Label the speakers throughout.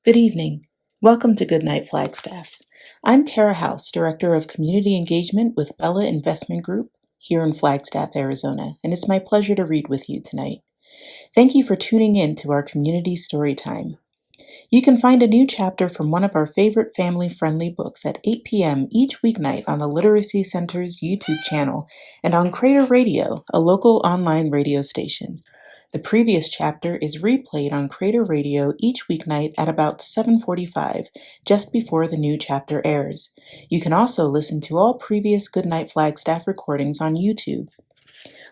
Speaker 1: Good evening. Welcome to Goodnight Flagstaff. I'm Khara House, Director of Community Engagement with Bella Investment Group here in Flagstaff, Arizona, and it's my pleasure to read with you tonight. Thank you for tuning in to our community story time. You can find a new chapter from one of our favorite family-friendly books at 8 p.m. each weeknight on the Literacy Center's YouTube channel and on Crater Radio, a local online radio station. The previous chapter is replayed on Crater Radio each weeknight at about 7:45, just before the new chapter airs. You can also listen to all previous Goodnight Flagstaff recordings on YouTube.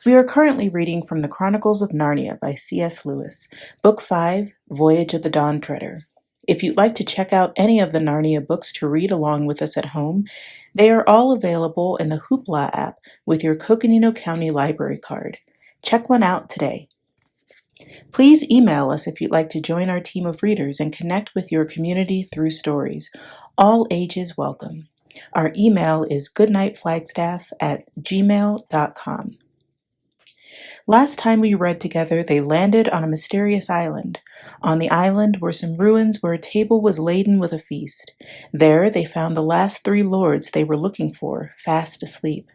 Speaker 1: We are currently reading from the Chronicles of Narnia by C.S. Lewis, Book 5, Voyage of the Dawn Treader. If you'd like to check out any of the Narnia books to read along with us at home, they are all available in the Hoopla app with your Coconino County Library card. Check one out today. Please email us if you'd like to join our team of readers and connect with your community through stories. All ages welcome. Our email is goodnightflagstaff@gmail.com. Last time we read together, they landed on a mysterious island. On the island were some ruins where a table was laden with a feast. There they found the last 3 lords they were looking for, fast asleep.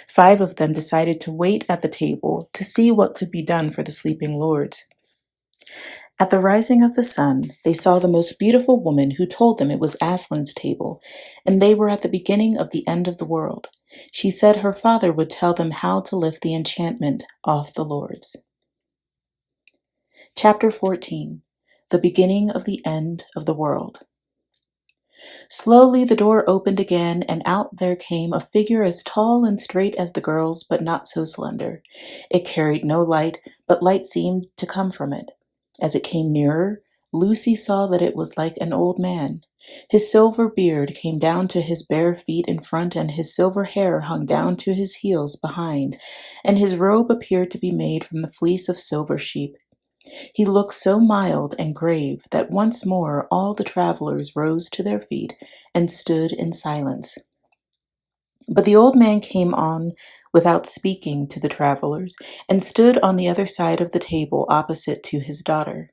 Speaker 1: 5 of them decided to wait at the table to see what could be done for the sleeping lords. At the rising of the sun, they saw the most beautiful woman who told them it was Aslan's table, and they were at the beginning of the end of the world. She said her father would tell them how to lift the enchantment off the lords. Chapter 14, The Beginning of the End of the World. Slowly the door opened again, and out there came a figure as tall and straight as the girls, but not so slender. It carried no light, but light seemed to come from it. As it came nearer, Lucy saw that it was like an old man. His silver beard came down to his bare feet in front, and his silver hair hung down to his heels behind, and his robe appeared to be made from the fleece of silver sheep. He looked so mild and grave that once more all the travelers rose to their feet and stood in silence. But the old man came on without speaking to the travelers, and stood on the other side of the table opposite to his daughter.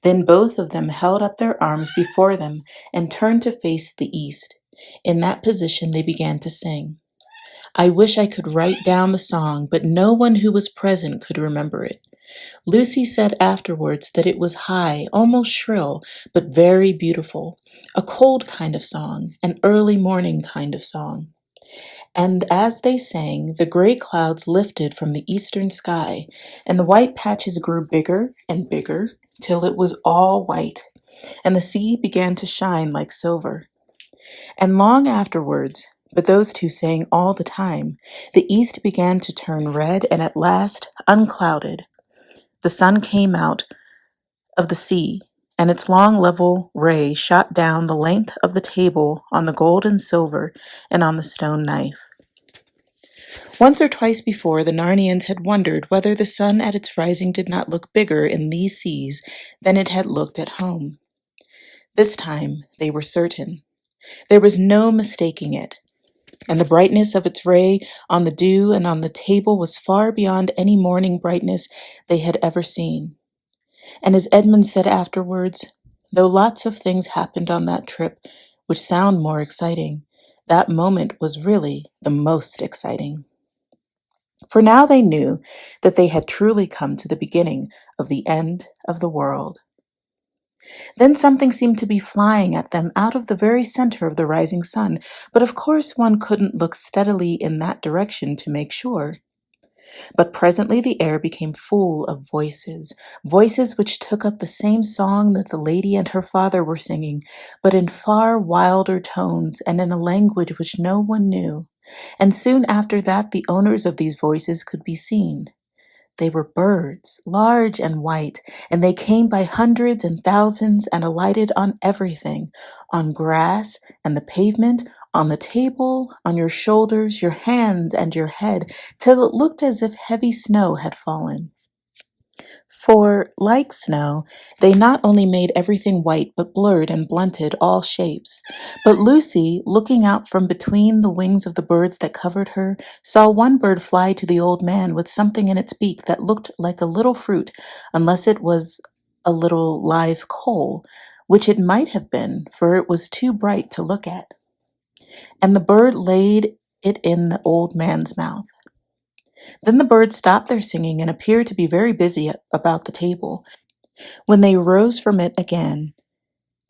Speaker 1: Then both of them held up their arms before them and turned to face the east. In that position they began to sing. I wish I could write down the song, but no one who was present could remember it. Lucy said afterwards that it was high, almost shrill, but very beautiful, a cold kind of song, an early morning kind of song. And as they sang, the gray clouds lifted from the eastern sky, and the white patches grew bigger and bigger, till it was all white, and the sea began to shine like silver. And long afterwards, but those two sang all the time, the east began to turn red and at last unclouded. The sun came out of the sea, and its long level ray shot down the length of the table on the gold and silver and on the stone knife. Once or twice before, the Narnians had wondered whether the sun at its rising did not look bigger in these seas than it had looked at home. This time they were certain. There was no mistaking it, and the brightness of its ray on the dew and on the table was far beyond any morning brightness they had ever seen. And as Edmund said afterwards, though lots of things happened on that trip which sound more exciting, that moment was really the most exciting. For now they knew that they had truly come to the beginning of the end of the world. Then something seemed to be flying at them out of the very center of the rising sun, but of course one couldn't look steadily in that direction to make sure. But presently the air became full of voices, voices which took up the same song that the lady and her father were singing, but in far wilder tones and in a language which no one knew. And soon after that the owners of these voices could be seen. They were birds, large and white, and they came by hundreds and thousands and alighted on everything, on grass and the pavement, on the table, on your shoulders, your hands, and your head, till it looked as if heavy snow had fallen. For, like snow, they not only made everything white, but blurred and blunted all shapes. But Lucy, looking out from between the wings of the birds that covered her, saw one bird fly to the old man with something in its beak that looked like a little fruit, unless it was a little live coal, which it might have been, for it was too bright to look at. And the bird laid it in the old man's mouth. Then the birds stopped their singing and appeared to be very busy about the table. When they rose from it again,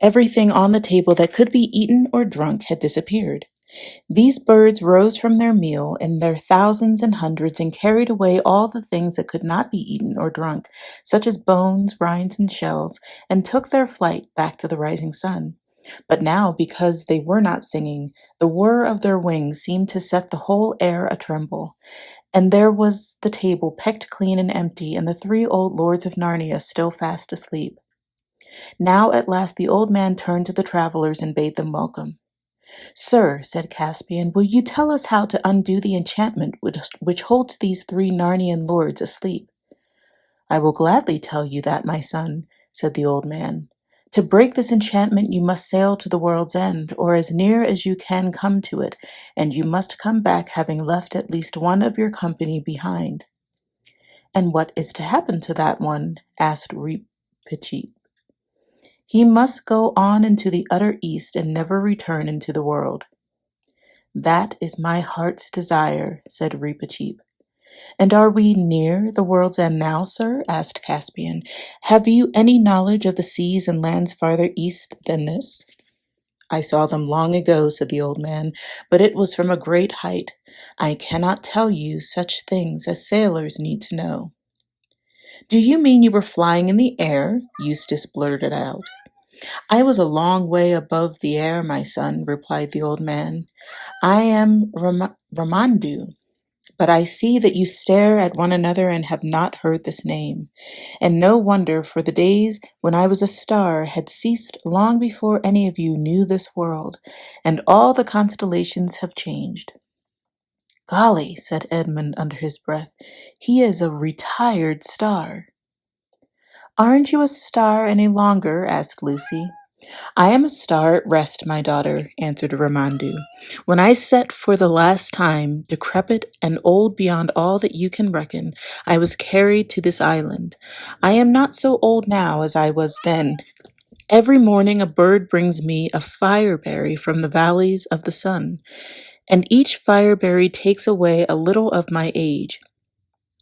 Speaker 1: everything on the table that could be eaten or drunk had disappeared. These birds rose from their meal in their thousands and hundreds and carried away all the things that could not be eaten or drunk, such as bones, rinds, and shells, and took their flight back to the rising sun. But now, because they were not singing, the whir of their wings seemed to set the whole air a-tremble. And there was the table pecked clean and empty, and the three old lords of Narnia still fast asleep. Now at last the old man turned to the travelers and bade them welcome. "Sir," said Caspian, "will you tell us how to undo the enchantment which holds these three Narnian lords asleep?" "I will gladly tell you that, my son," said the old man. "To break this enchantment you must sail to the world's end, or as near as you can come to it, and you must come back having left at least one of your company behind." "And what is to happen to that one?" asked Reep-Picheep. "He must go on into the utter east and never return into the world." "That is my heart's desire," said Reep-Picheep. "And are we near the world's end now, sir?" asked Caspian. "Have you any knowledge of the seas and lands farther east than this?" "I saw them long ago," said the old man, "but it was from a great height. I cannot tell you such things as sailors need to know." "Do you mean you were flying in the air?" Eustace blurted out. "I was a long way above the air, my son," replied the old man. "I am Ramandu. But I see that you stare at one another and have not heard this name. And no wonder, for the days when I was a star had ceased long before any of you knew this world, and all the constellations have changed." "Golly," said Edmund under his breath, "he is a retired star." "Aren't you a star any longer?" asked Lucy. "I am a star at rest, my daughter," answered Ramandu. "When I set for the last time, decrepit and old beyond all that you can reckon, I was carried to this island. I am not so old now as I was then. Every morning a bird brings me a fireberry from the valleys of the sun, and each fireberry takes away a little of my age.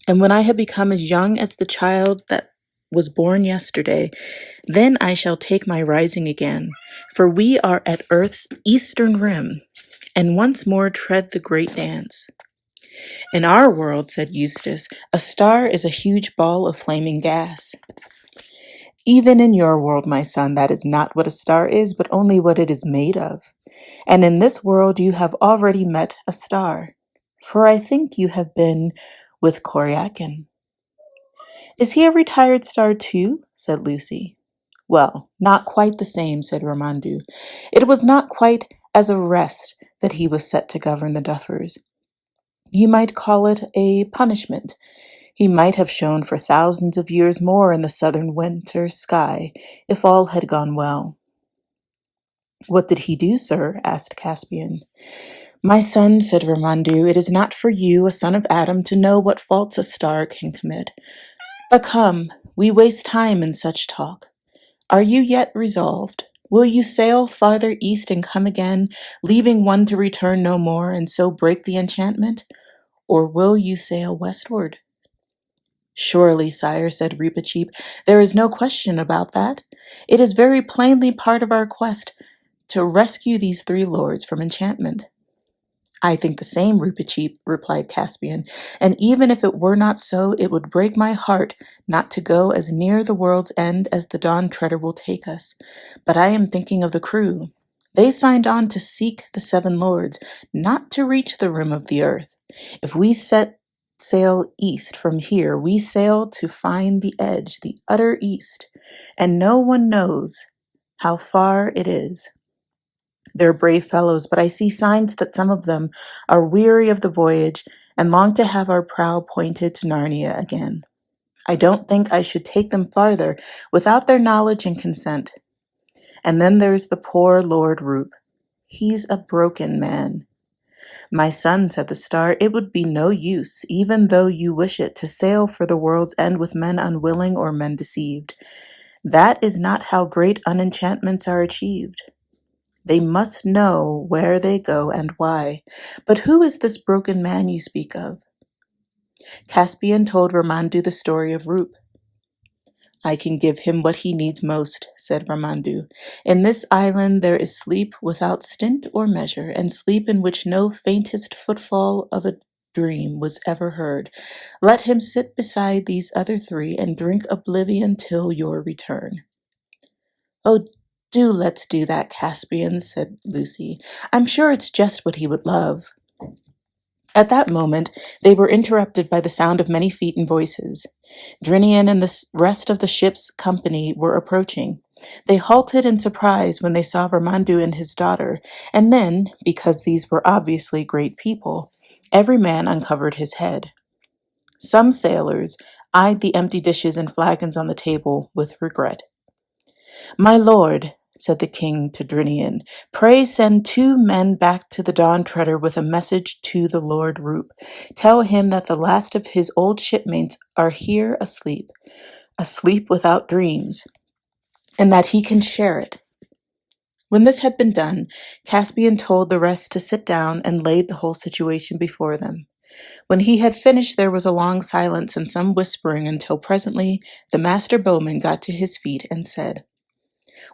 Speaker 1: And when I have become as young as the child that was born yesterday, then I shall take my rising again, for we are at earth's eastern rim, and once more tread the great dance." "In our world," said Eustace, "a star is a huge ball of flaming gas." "Even in your world, my son, that is not what a star is, but only what it is made of. And in this world you have already met a star, for I think you have been with Koryakin." "Is he a retired star too?" said Lucy. "Well, not quite the same," said Ramandu. "It was not quite as a rest that he was set to govern the Duffers. You might call it a punishment. He might have shone for thousands of years more in the southern winter sky, if all had gone well." "What did he do, sir?" asked Caspian. "My son," said Ramandu, "it is not for you, a son of Adam, to know what faults a star can commit. But come, we waste time in such talk. Are you yet resolved? Will you sail farther east and come again, leaving one to return no more, and so break the enchantment? Or will you sail westward?" "Surely, sire," said Reep-Picheep, "there is no question about that. It is very plainly part of our quest to rescue these three lords from enchantment." "I think the same, Reep-Picheep," replied Caspian, "and even if it were not so, it would break my heart not to go as near the world's end as the Dawn Treader will take us. But I am thinking of the crew. They signed on to seek the seven lords, not to reach the rim of the earth. If we set sail east from here, we sail to find the edge, the utter east, and no one knows how far it is. They're brave fellows, but I see signs that some of them are weary of the voyage and long to have our prow pointed to Narnia again. I don't think I should take them farther without their knowledge and consent. And then there's the poor Lord Roop. He's a broken man." "My son," said the star, "it would be no use, even though you wish it, to sail for the world's end with men unwilling or men deceived. That is not how great unenchantments are achieved. They must know where they go and why. But who is this broken man you speak of? Caspian told Ramandu the story of Roop. I can give him what he needs most, said Ramandu. In this island there is sleep without stint or measure, and sleep in which no faintest footfall of a dream was ever heard. Let him sit beside these other three and drink oblivion till your return. Oh, let's do that, Caspian, said Lucy. I'm sure it's just what he would love. At that moment, they were interrupted by the sound of many feet and voices. Drinian and the rest of the ship's company were approaching. They halted in surprise when they saw Ramandu and his daughter, and then, because these were obviously great people, every man uncovered his head. Some sailors eyed the empty dishes and flagons on the table with regret. My lord, said the king to Drinian, pray send 2 men back to the Dawn Treader with a message to the Lord Roop. Tell him that the last of his old shipmates are here asleep without dreams, and that he can share it. When this had been done, Caspian told the rest to sit down and laid the whole situation before them. When he had finished, there was a long silence and some whispering until presently the master bowman got to his feet and said,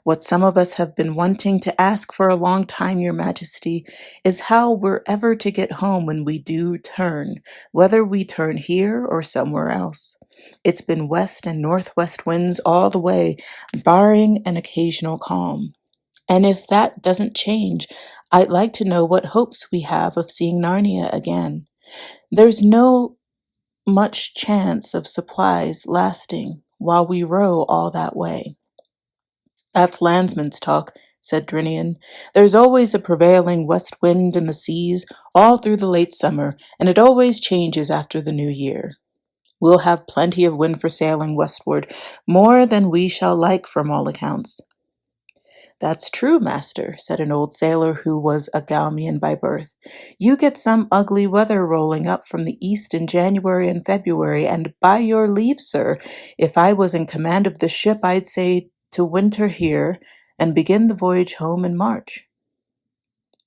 Speaker 1: What some of us have been wanting to ask for a long time, Your Majesty, is how we're ever to get home when we do turn, whether we turn here or somewhere else. It's been west and northwest winds all the way, barring an occasional calm. And if that doesn't change, I'd like to know what hopes we have of seeing Narnia again. There's no much chance of supplies lasting while we row all that way. That's landsman's talk, said Drinian. There's always a prevailing west wind in the seas all through the late summer, and it always changes after the new year. We'll have plenty of wind for sailing westward, more than we shall like from all accounts. That's true, master, said an old sailor who was a Galmian by birth. You get some ugly weather rolling up from the east in January and February, and by your leave, sir, if I was in command of the ship, I'd say to winter here and begin the voyage home in March.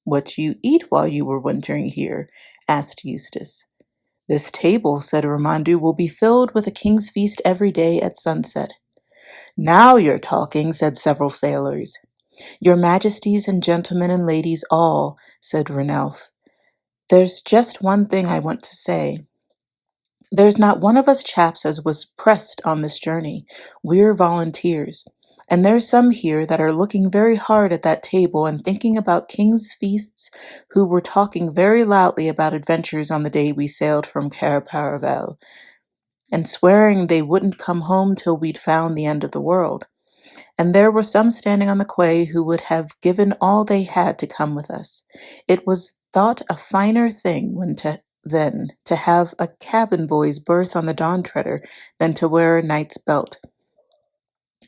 Speaker 1: What you eat while you were wintering here? Asked Eustace. This table, said Ramandu, will be filled with a king's feast every day at sunset. Now you're talking, said several sailors. Your Majesties and gentlemen and ladies all, said Ranulph. There's just one thing I want to say. There's not one of us chaps as was pressed on this journey. We're volunteers. And there's some here that are looking very hard at that table and thinking about king's feasts who were talking very loudly about adventures on the day we sailed from Khara and swearing they wouldn't come home till we'd found the end of the world. And there were some standing on the quay who would have given all they had to come with us. It was thought a finer thing then to have a cabin boy's berth on the Dawn Treader than to wear a knight's belt.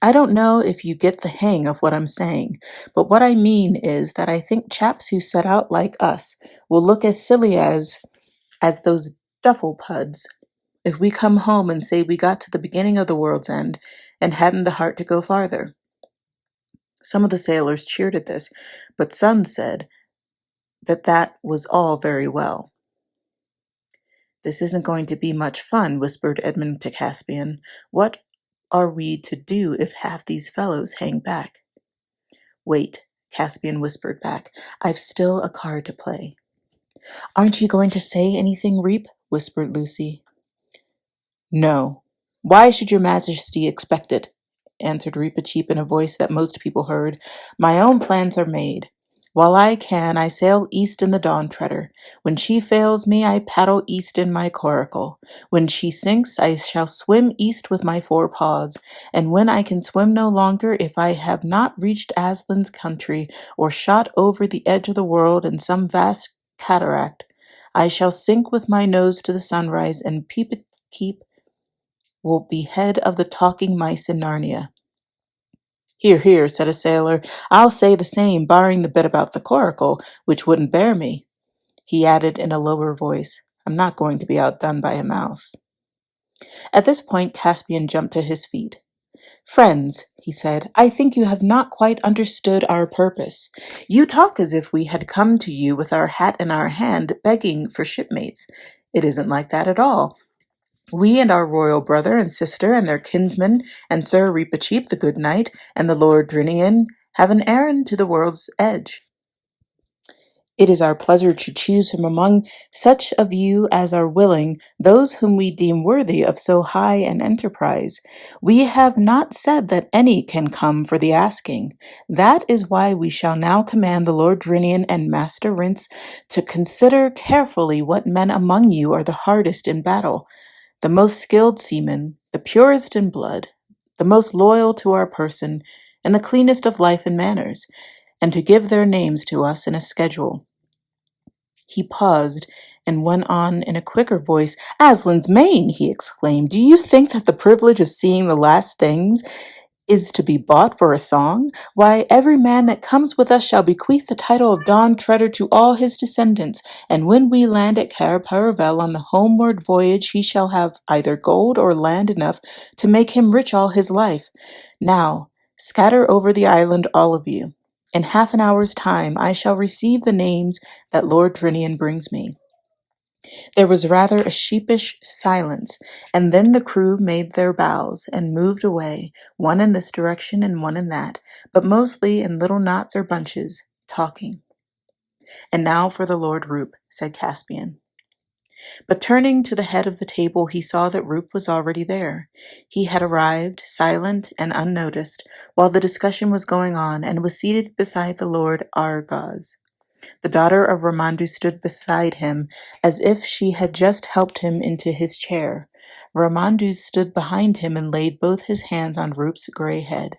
Speaker 1: I don't know if you get the hang of what I'm saying, but what I mean is that I think chaps who set out like us will look as silly as those duffel puds if we come home and say we got to the beginning of the world's end and hadn't the heart to go farther. Some of the sailors cheered at this, but some said that was all very well. This isn't going to be much fun, whispered Edmund to Caspian. What are we to do if half these fellows hang back? Wait, Caspian whispered back. I've still a card to play. Aren't you going to say anything, Reep? Whispered Lucy. No. Why should your Majesty expect it? Answered Reepicheep in a voice that most people heard. My own plans are made. While I can, I sail east in the Dawn Treader. When she fails me, I paddle east in my coracle. When she sinks, I shall swim east with my 4 paws. And when I can swim no longer, if I have not reached Aslan's country, or shot over the edge of the world in some vast cataract, I shall sink with my nose to the sunrise, and Peep will be head of the talking mice in Narnia. Hear, hear, said a sailor. I'll say the same, barring the bit about the coracle, which wouldn't bear me. He added in a lower voice, I'm not going to be outdone by a mouse. At this point, Caspian jumped to his feet. Friends, he said. "I think you have not quite understood our purpose. You talk as if we had come to you with our hat in our hand, begging for shipmates. It isn't like that at all. We and our royal brother and sister and their kinsmen and Sir Reepicheep the good knight and the Lord Drinian have an errand to the world's edge. It is our pleasure to choose from among such of you as are willing, those whom we deem worthy of so high an enterprise. We have not said that any can come for the asking. That is why we shall now command the Lord Drinian and Master Rince to consider carefully what men among you are the hardest in battle, the most skilled seamen, the purest in blood, the most loyal to our person, and the cleanest of life and manners, and to give their names to us in a schedule." He paused and went on in a quicker voice. "Aslan's mane!" he exclaimed. "Do you think that the privilege of seeing the last things is to be bought for a song? Why, every man that comes with us shall bequeath the title of Dawn Treader to all his descendants, and when we land at Khara on the homeward voyage, he shall have either gold or land enough to make him rich all his life. Now, scatter over the island, all of you. In half an hour's time, I shall receive the names that Lord Drinian brings me." There was rather a sheepish silence, and then the crew made their bows and moved away, one in this direction and one in that, but mostly in little knots or bunches, talking. "And now for the Lord Roop," said Caspian. But turning to the head of the table, he saw that Roop was already there. He had arrived, silent and unnoticed, while the discussion was going on, and was seated beside the Lord Argaz. The daughter of Ramandu stood beside him, as if she had just helped him into his chair. Ramandu stood behind him and laid both his hands on Roop's gray head.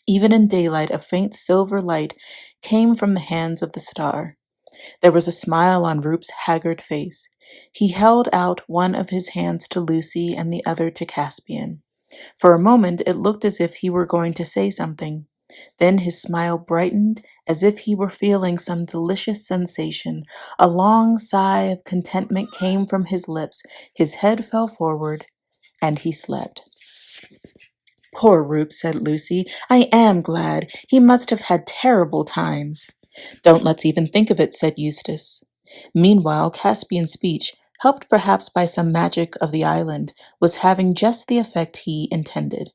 Speaker 1: Even in daylight, a faint silver light came from the hands of the star. There was a smile on Roop's haggard face. He held out one of his hands to Lucy and the other to Caspian. For a moment it looked as if he were going to say something. Then his smile brightened as if he were feeling some delicious sensation. A long sigh of contentment came from his lips. His head fell forward, and he slept. "Poor Roop," said Lucy. "I am glad. He must have had terrible times." "Don't let's even think of it," said Eustace. Meanwhile, Caspian's speech, helped perhaps by some magic of the island, was having just the effect he intended.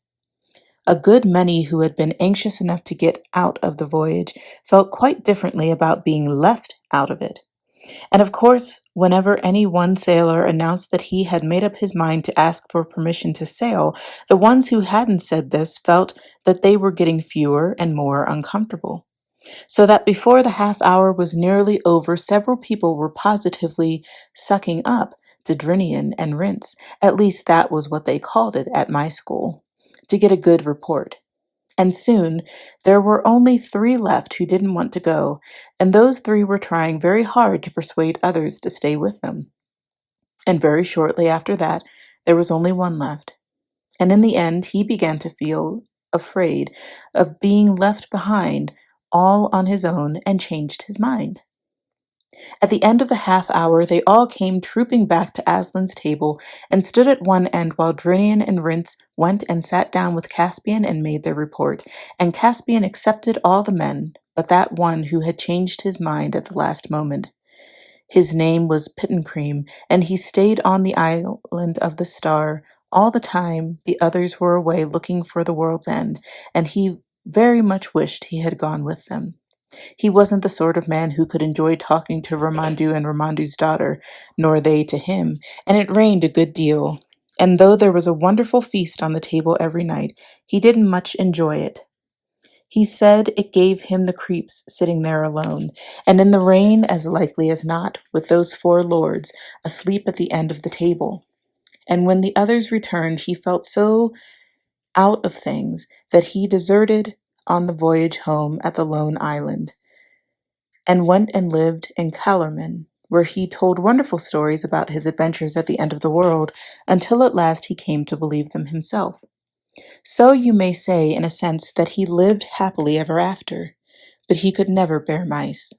Speaker 1: A good many who had been anxious enough to get out of the voyage felt quite differently about being left out of it. And of course, whenever any one sailor announced that he had made up his mind to ask for permission to sail, the ones who hadn't said this felt that they were getting fewer and more uncomfortable. So that before the half hour was nearly over, several people were positively sucking up to Drinian and Rince. At least that was what they called it at my school, to get a good report. And soon there were only 3 left who didn't want to go, and those 3 were trying very hard to persuade others to stay with them. And very shortly after that, there was only 1 left. And in the end, he began to feel afraid of being left behind all on his own and changed his mind. At the end of the half hour, they all came trooping back to Aslan's table and stood at one end while Drinian and Rince went and sat down with Caspian and made their report. And Caspian accepted all the men, but that one who had changed his mind at the last moment. His name was Pittencream, and he stayed on the island of the Star all the time the others were away looking for the world's end, and he very much wished he had gone with them. He wasn't the sort of man who could enjoy talking to Ramandu and Ramandu's daughter, nor they to him, and it rained a good deal. And though there was a wonderful feast on the table every night, he didn't much enjoy it. He said it gave him the creeps sitting there alone, and in the rain as likely as not, with those 4 lords asleep at the end of the table. And when the others returned, he felt so out of things that he deserted on the voyage home at the lone island, and went and lived in Calormen, where he told wonderful stories about his adventures at the end of the world, until at last he came to believe them himself. So you may say, in a sense, that he lived happily ever after, but he could never bear mice.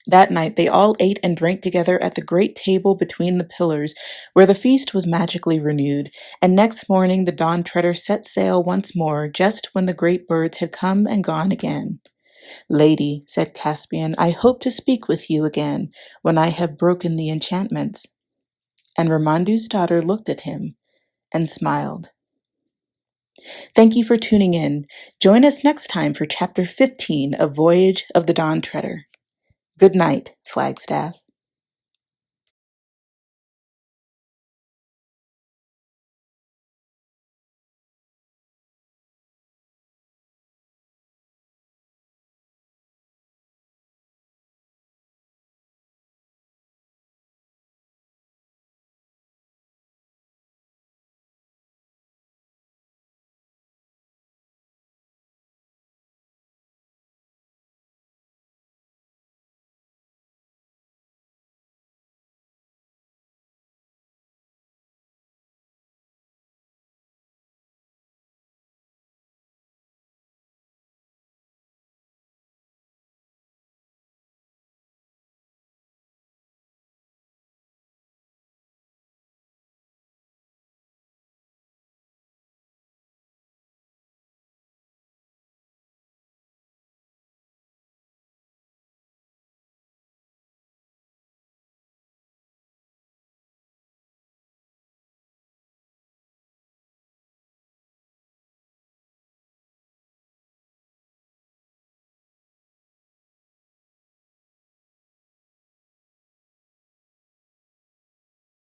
Speaker 1: That night they all ate and drank together at the great table between the pillars, where the feast was magically renewed, and next morning the Dawn Treader set sail once more, just when the great birds had come and gone again. "Lady," said Caspian, "I hope to speak with you again, when I have broken the enchantments." And Ramandu's daughter looked at him and smiled. Thank you for tuning in. Join us next time for Chapter 15 of Voyage of the Dawn Treader. Good night, Flagstaff.